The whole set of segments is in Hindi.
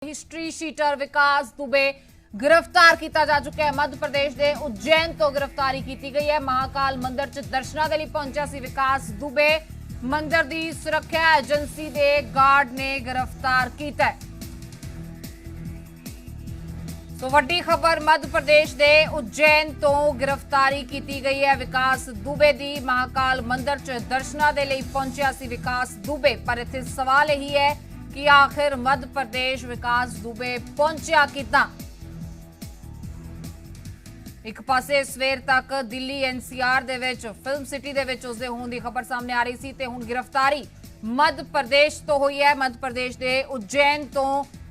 हिस्ट्री शीटर विकास दुबे गिरफ्तार किया जा चुका है। मध्य प्रदेश के उज्जैन तो गिरफ्तारी की गई है। महाकाल मंदिर च दर्शना के लिए पहुंचा सी विकास दुबे। मंदिर की सुरक्षा एजेंसी के गार्ड ने गिरफ्तार किया है। तो वड्डी खबर मध्य प्रदेश के उज्जैन तो गिरफ्तारी की गई है विकास दुबे की। महाकाल मंदिर च दर्शना के लिए पहुंचा सी विकास दुबे, पर इत्थे सवाल यही है कि आखिर मध्य प्रदेश विकास दुबे पहुंचा किदां। एक पासे सवेर तक दिल्ली एनसीआर दे विच फिल्म सिटी दे विच उसदे होण दी खबर सामने आ रही सी ते हुण गिरफ्तारी मध्य प्रदेश तो हुई है। मध्य प्रदेश के उज्जैन तो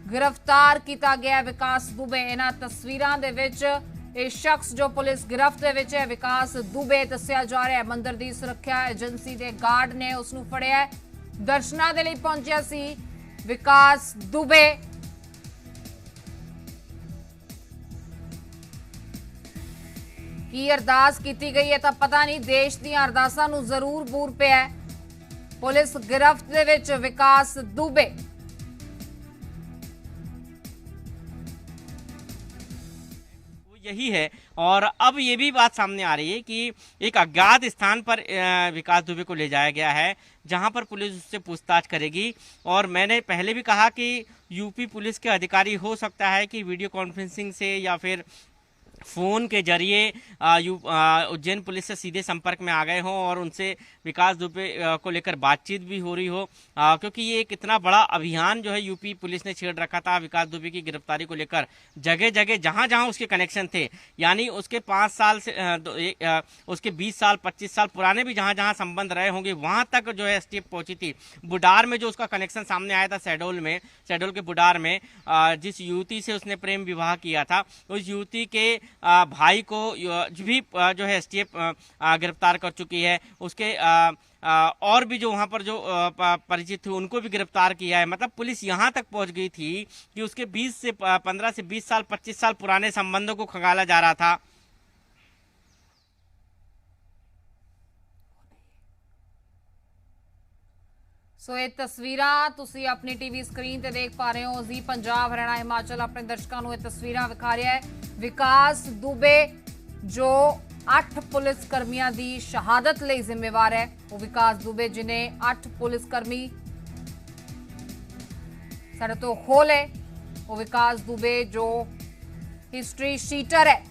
गिरफ्तार किया गया विकास दुबे। इन्हां तस्वीरां दे विच इह शख्स जो पुलिस गिरफ्त दे विच है विकास दुबे दस्सिया जा रहा है। मंदिर की सुरक्षा एजेंसी के गार्ड ने उसनूं फड़िया। दर्शना दे लई पहुंचिया सी विकास दुबे। की अरदास की गई है तो पता नहीं, देश दी अरदासां नूं जरूर बूर पिया है। पुलिस गिरफ्त दे विच विकास दुबे। यही है। और अब ये भी बात सामने आ रही है कि एक अज्ञात स्थान पर विकास दुबे को ले जाया गया है, जहां पर पुलिस उससे पूछताछ करेगी। और मैंने पहले भी कहा कि यूपी पुलिस के अधिकारी हो सकता है कि वीडियो कॉन्फ्रेंसिंग से या फिर फ़ोन के जरिए उज्जैन पुलिस से सीधे संपर्क में आ गए हों और उनसे विकास दुबे को लेकर बातचीत भी हो रही हो, क्योंकि ये एक इतना बड़ा अभियान जो है यूपी पुलिस ने छेड़ रखा था विकास दुबे की गिरफ्तारी को लेकर। जगह जगह जहां जहां उसके कनेक्शन थे, यानी उसके 5 साल से उसके 20 साल 25 साल पुराने भी जहां जहां संबंध रहे होंगे, वहां तक जो है एसटीएफ पहुंची थी। बुडार में जो उसका कनेक्शन सामने आया था, शहडोल के बुडार में जिस युवती से उसने प्रेम विवाह किया था, उस युवती के भाई को भी जो है एसटीएफ गिरफ्तार कर चुकी है। उसके और भी जो वहां पर जो परिचित थे उनको भी गिरफ्तार किया है। मतलब पुलिस यहां तक पहुंच गई थी कि उसके 15 से 20 साल 25 साल पुराने संबंधों को खंगाला जा रहा था। सो ये तस्वीरां तुसी अपनी टीवी स्क्रीन ते देख पा रहे हो। जी पंजाब हरियाणा हिमाचल अपने दर्शकों को ये तस्वीरां विखा रहा है। विकास दुबे जो 8 पुलिस कर्मियों की शहादत लिए जिम्मेवार है, वो विकास दुबे जिन्हें 8 पुलिसकर्मी साढ़े तो खोल है, वो विकास दुबे जो हिस्ट्री शीटर है।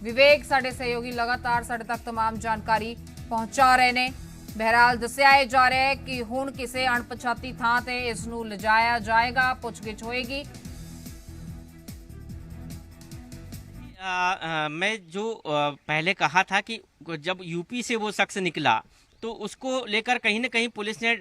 विवेक साढ़े सहयोगी लगातार साढ़े तक तमाम जानकारी पहुंचा रहे ने। बहरहाल दस्सिया जा रहा है कि हुण किसी अणपछाती थां ते इस नूं लिजाया जाएगा, पुछगिछ होएगी। मैं जो पहले कहा था कि जब यूपी से वो शख्स निकला तो उसको लेकर कहीं ना कहीं पुलिस ने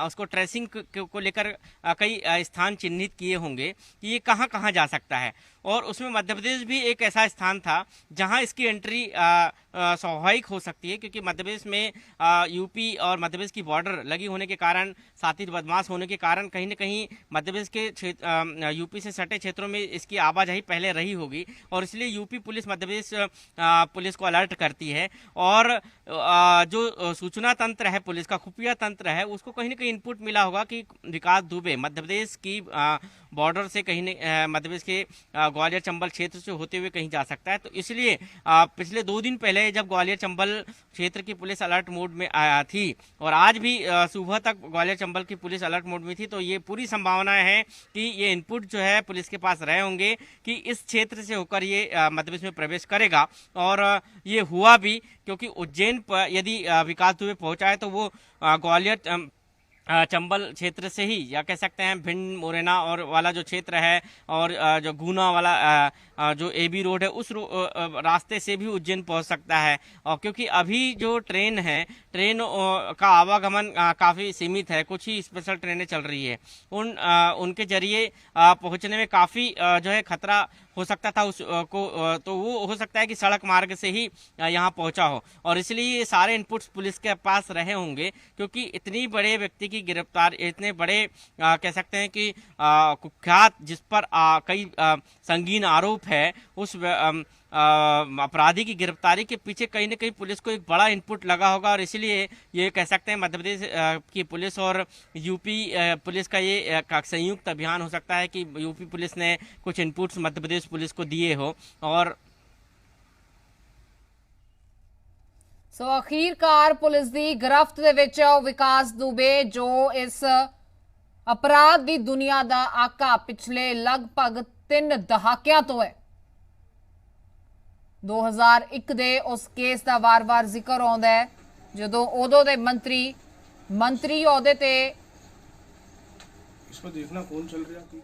उसको ट्रेसिंग को लेकर कई स्थान चिन्हित किए होंगे कि ये कहाँ कहाँ जा सकता है। और उसमें मध्य प्रदेश भी एक ऐसा स्थान था जहां इसकी एंट्री स्वाभाविक हो सकती है, क्योंकि मध्य प्रदेश में यूपी और मध्य प्रदेश की बॉर्डर लगी होने के कारण, साथी बदमाश होने के कारण कहीं न कहीं मध्य प्रदेश के क्षेत्र यूपी से सटे क्षेत्रों में इसकी आवाजाही पहले रही होगी। और इसलिए UP police Madhya Pradesh police को अलर्ट करती है। और जो सूचना तंत्र है, पुलिस का खुफिया तंत्र है, उसको कहीं ना कहीं इनपुट मिला होगा कि विकास दुबे मध्य प्रदेश की बॉर्डर से कहीं मध्य प्रदेश के ग्वालियर चंबल क्षेत्र से होते हुए कहीं जा सकता है। तो इसलिए पिछले 2 दिन पहले जब ग्वालियर चंबल क्षेत्र की पुलिस अलर्ट मोड में थी और आज भी सुबह तक ग्वालियर चंबल की पुलिस अलर्ट मोड में थी, तो ये पूरी संभावना है कि ये इनपुट जो है पुलिस के पास रहे होंगे कि इस क्षेत्र से होकर ये मध्य प्रदेश में प्रवेश करेगा। और ये हुआ भी, क्योंकि उज्जैन पर यदि विकास दुबे पहुंचा है तो वो ग्वालियर चंबल क्षेत्र से ही, या कह सकते हैं भिंड मुरैना और वाला जो क्षेत्र है और जो गुना वाला जो एबी रोड है, उस रास्ते से भी उज्जैन पहुंच सकता है। और क्योंकि अभी जो ट्रेन का आवागमन काफ़ी सीमित है, कुछ ही स्पेशल ट्रेनें चल रही है, उनके जरिए पहुंचने में काफ़ी जो है खतरा हो सकता था उसको, तो वो हो सकता है कि सड़क मार्ग से ही यहाँ पहुंचा हो। और इसलिए ये सारे इनपुट्स पुलिस के पास रहे होंगे, क्योंकि इतनी बड़े व्यक्ति की गिरफ्तार, इतने बड़े कह सकते हैं कि कुख्यात, जिस पर कई संगीन आरोप है, उस अपराधी की गिरफ्तारी के पीछे कहीं ना कहीं पुलिस को एक बड़ा इनपुट लगा होगा। और इसीलिए ये कह सकते हैं मध्य प्रदेश की पुलिस और यूपी पुलिस का ये संयुक्त अभियान हो सकता है कि यूपी पुलिस ने कुछ इनपुट्स मध्य प्रदेश पुलिस को दिए हो। और सो आखिरकार पुलिस की गिरफ्त दे विच विकास दुबे, जो इस अपराध की दुनिया का आका पिछले लगभग 3 दहाकियां तो है। 2001 दे उस केस का वार-वार जिक्र आउंदा है जदों उदों दे मंत्री ओहदे ते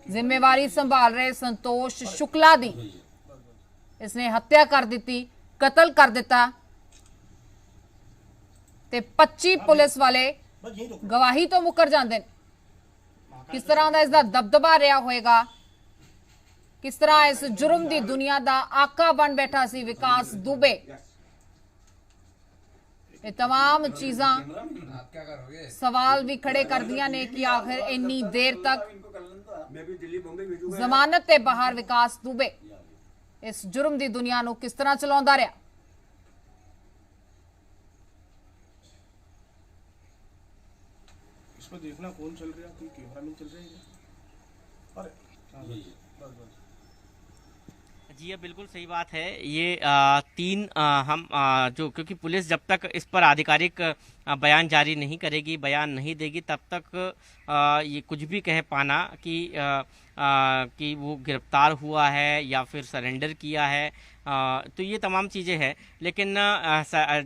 जिम्मेवारी संभाल रहे संतोष शुक्ला दी इसने हत्या कर दी, कतल कर दिता ते 25 पुलिस वाले गवाही तो मुकर जाते हैं। किस तरह का इसका दबदबा रहा होएगा, किस तरह इस जुर्म की दुनिया का आका बन बैठा सी विकास दुबे, ये तमाम चीज़ां सवाल भी खड़े कर दिया ने कि आखिर इन्नी देर तक जमानत ते बाहर विकास दुबे इस जुर्म की दुनिया नूं किस तरह चलाउंदा रहा। इसमें देखना कौन चल रहा है, कोई कैमरा नहीं चल रहा है। अरे जी, बिल्कुल सही बात है। ये तीन हम जो, क्योंकि पुलिस जब तक इस पर आधिकारिक बयान जारी नहीं करेगी, बयान नहीं देगी, तब तक ये कुछ भी कह पाना कि वो गिरफ्तार हुआ है या फिर सरेंडर किया है, तो ये तमाम चीज़ें हैं। लेकिन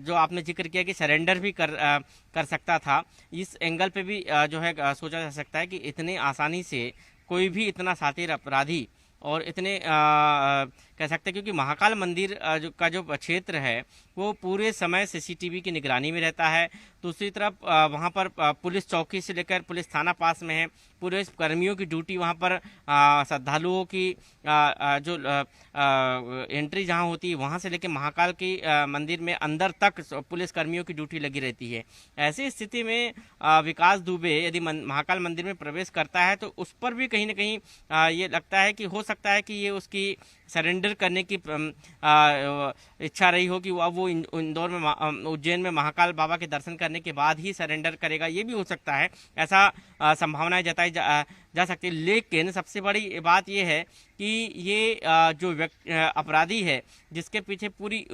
जो आपने जिक्र किया कि सरेंडर भी कर सकता था, इस एंगल पे भी जो है सोचा जा सकता है कि इतने आसानी से कोई भी इतना शातिर अपराधी और इतने कह सकते हैं, क्योंकि महाकाल मंदिर का जो क्षेत्र है वो पूरे समय सीसीटीवी की निगरानी में रहता है। दूसरी तरफ वहाँ पर पुलिस चौकी से लेकर पुलिस थाना पास में है, पुलिस कर्मियों की ड्यूटी वहाँ पर, श्रद्धालुओं की जो एंट्री जहाँ होती है वहाँ से लेकर महाकाल की मंदिर में अंदर तक पुलिस कर्मियों की ड्यूटी लगी रहती है। ऐसी स्थिति में विकास दुबे यदि महाकाल मंदिर में प्रवेश करता है तो उस पर भी कहीं ना कहीं ये लगता है कि हो सकता है कि ये उसकी सरेंडर करने की इच्छा रही हो कि अब वो इंदौर में, उज्जैन में महाकाल बाबा के दर्शन करने के बाद ही सरेंडर करेगा। ये भी हो सकता है, ऐसा संभावनाएं जताई जा सकती है। लेकिन सबसे बड़ी बात ये है कि ये जो अपराधी है जिसके पीछे पूरी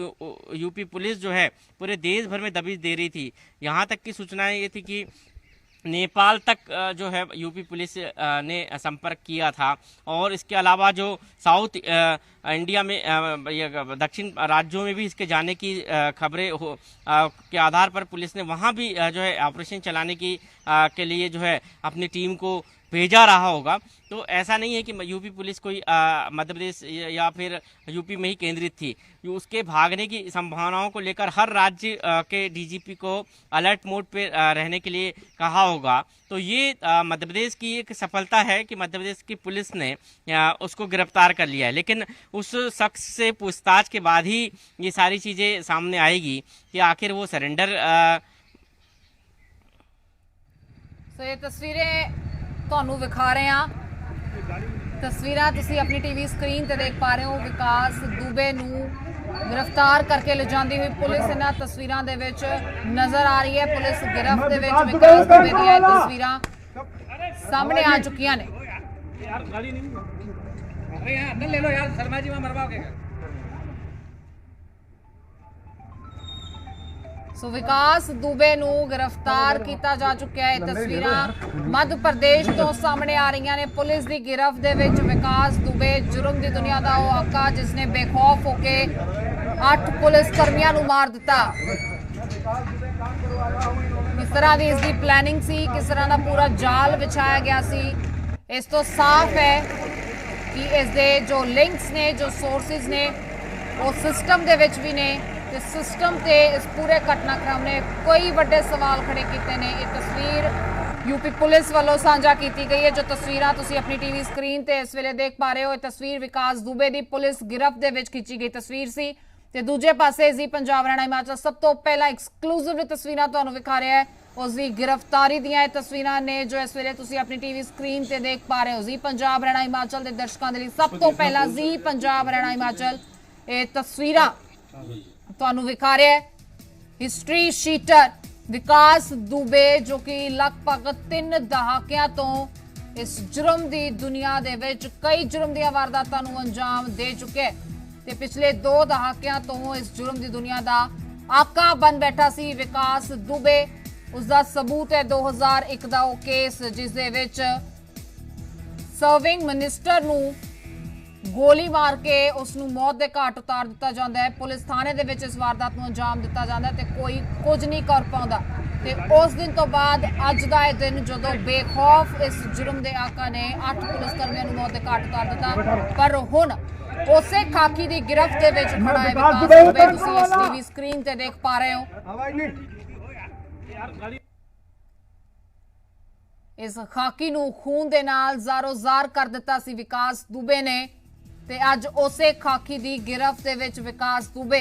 यूपी पुलिस जो है पूरे देश भर में दबिश दे रही थी, यहाँ तक की सूचनाएं ये थी कि नेपाल तक जो है यूपी पुलिस ने संपर्क किया था। और इसके अलावा जो साउथ इंडिया में दक्षिण राज्यों में भी इसके जाने की खबरें के आधार पर पुलिस ने वहाँ भी जो है ऑपरेशन चलाने की के लिए जो है अपनी टीम को भेजा रहा होगा। तो ऐसा नहीं है कि यूपी पुलिस कोई मध्य प्रदेश या फिर यूपी में ही केंद्रित थी। उसके भागने की संभावनाओं को लेकर हर राज्य के डीजीपी को अलर्ट मोड पे रहने के लिए कहा होगा। तो ये मध्य प्रदेश की एक सफलता है कि मध्य प्रदेश की पुलिस ने उसको गिरफ्तार कर लिया है। लेकिन उस शख्स से पूछताछ के बाद ही ये सारी चीज़ें सामने आएगी कि आखिर वो सरेंडर। तो ये तस्वीरें ਤੁਹਾਨੂੰ ਵਿਖਾ ਰਹੇ ਹਾਂ। ਤਸਵੀਰਾਂ ਤੁਸੀਂ ਆਪਣੀ ਟੀਵੀ ਸਕਰੀਨ ਤੇ ਦੇਖ ਪਾ ਰਹੇ ਹੋ। ਵਿਕਾਸ ਦੁਬੇ ਨੂੰ गिरफ्तार करके ले जाती हुई पुलिस इन तस्वीरों के विच नजर आ रही है। पुलिस गिरफ्त के विच विकास दुबे दी तस्वीरें सामने आ चुकियां ने। सो विकास दुबे नूं गिरफ्तार किया जा चुका है। तस्वीरां मध्य प्रदेश तो सामने आ रही ने। पुलिस की गिरफ्त दे विच विकास दुबे जुर्म की दुनिया का वह आका जिसने बेखौफ होके 8 पुलिस कर्मियों नूं मार दिता। किस तरह की इसकी प्लैनिंग सी, किस तरह का पूरा जाल बिछाया गया सी, इस तो साफ है कि इसके जो लिंक्स ने, जो सोर्सिस ने, वो सिस्टम के विच भी ने। सिस्टम से इस पूरे घटनाक्रम ने कई बड़े सवाल खड़े किए हैं। ये तस्वीर यूपी पुलिस वालों साझा की गई है। जो तस्वीरां तुसी अपनी टीवी स्क्रीन ते इस वेले देख पा रहे हो, ये तस्वीर विकास दुबे की पुलिस गिरफ्त दे विच खिंची गई तस्वीर सी। ते दूजे पासे जी पंजाब हरियाणा हिमाचल सब तो पहला एक्सक्लूसिव तस्वीरां तुहानूं विखा रहा है। ਉਸ ਦੀ ਗ੍ਰਿਫਤਾਰੀ ਦੀਆਂ ਇਹ ਤਸਵੀਰਾਂ ਨੇ ਜੋ ਇਸ ਵੇਲੇ ਤੁਸੀਂ ਆਪਣੀ ਟੀਵੀ ਸਕਰੀਨ ਤੇ ਦੇਖ ਪਾ ਰਹੇ ਹੋ। ਜ਼ੀ ਪੰਜਾਬ ਹਰਿਆਣਾ ਹਿਮਾਚਲ ਦੇ ਦਰਸ਼ਕਾਂ ਦੇ ਲਈ ਸਭ ਤੋਂ ਪਹਿਲਾਂ ਜ਼ੀ ਪੰਜਾਬ ਹਰਿਆਣਾ ਹਿਮਾਚਲ ਇਹ ਤਸਵੀਰਾਂ ਤੁਹਾਨੂੰ ਵਿਖਾ ਰਿਹਾ ਹੈ। ਹਿਸਟਰੀ ਸ਼ੀਟਰ ਵਿਕਾਸ ਦੁਬੇ ਜੋ ਕਿ ਲਗਭਗ 3 ਦਹਾਕਿਆਂ ਤੋਂ ਇਸ ਜੁਰਮ ਦੀ ਦੁਨੀਆ ਦੇ ਵਿੱਚ ਕਈ ਜੁਰਮ ਦੀਆਂ ਵਾਰਦਾਤਾਂ ਨੂੰ ਅੰਜਾਮ ਦੇ ਚੁੱਕਿਆ ਹੈ ਤੇ ਪਿਛਲੇ 2 ਦਹਾਕਿਆਂ ਤੋਂ ਇਸ ਜੁਰਮ ਦੀ ਦੁਨੀਆ ਦਾ ਆਕਾ ਬਣ ਬੈਠਾ ਸੀ ਵਿਕਾਸ ਦੁਬੇ। ਉਸ ਦਾ ਸਬੂਤ ਹੈ 2001 ਦਾ ਉਹ ਕੇਸ ਜਿਸ ਦੇ ਵਿੱਚ ਸਰਵਿੰਗ ਮਿਨਿਸਟਰ ਨੂੰ ਗੋਲੀ ਮਾਰ ਕੇ ਉਸ ਨੂੰ ਮੌਤ ਦੇ ਘਾਟ ਉਤਾਰ ਦਿੱਤਾ ਜਾਂਦਾ ਹੈ। ਪੁਲਿਸ ਥਾਣੇ ਦੇ ਵਿੱਚ ਇਸ ਵਾਰਦਾਤ ਨੂੰ ਅੰਜਾਮ ਦਿੱਤਾ ਜਾਂਦਾ ਹੈ ਤੇ ਕੋਈ ਕੁਝ ਨਹੀਂ ਕਰ ਪਾਉਂਦਾ ਤੇ ਉਸ ਦਿਨ ਤੋਂ ਬਾਅਦ ਅੱਜ ਦਾ ਇਹ ਦਿਨ ਜਦੋਂ ਬੇਖੌਫ ਇਸ ਜੁਰਮ ਦੇ ਆਕਾ ਨੇ 8 ਪੁਲਿਸ ਕਰਮੀਆਂ ਨੂੰ ਮੌਤ ਦੇ ਘਾਟ ਉਤਾਰ ਦਿੱਤਾ। ਪਰ ਹੁਣ ਉਸੇ ਖਾਕੀ ਦੀ ਗਿਰਫਤ ਦੇ ਵਿੱਚ ਖੜਾ ਹੈ ਵਿਕਾਸ ਦੁਬੇ। ਤੁਸੀਂ ਇਸ ਟੀਵੀ ਸਕਰੀਨ ਤੇ ਦੇਖ ਪਾ ਰਹੇ ਹੋ। ਇਸ ਖਾਕੀ ਨੂੰ ਖੂਨ ਦੇ ਨਾਲ ਜ਼ਾਰੋ-ਜ਼ਾਰ ਕਰ ਦਿੱਤਾ ਸੀ ਵਿਕਾਸ ਦੁਬੇ ਨੇ ਤੇ ਅੱਜ ਉਸੇ ਖਾਕੀ ਦੀ ਗਿਰਫਤ ਦੇ ਵਿੱਚ ਵਿਕਾਸ ਦੁਬੇ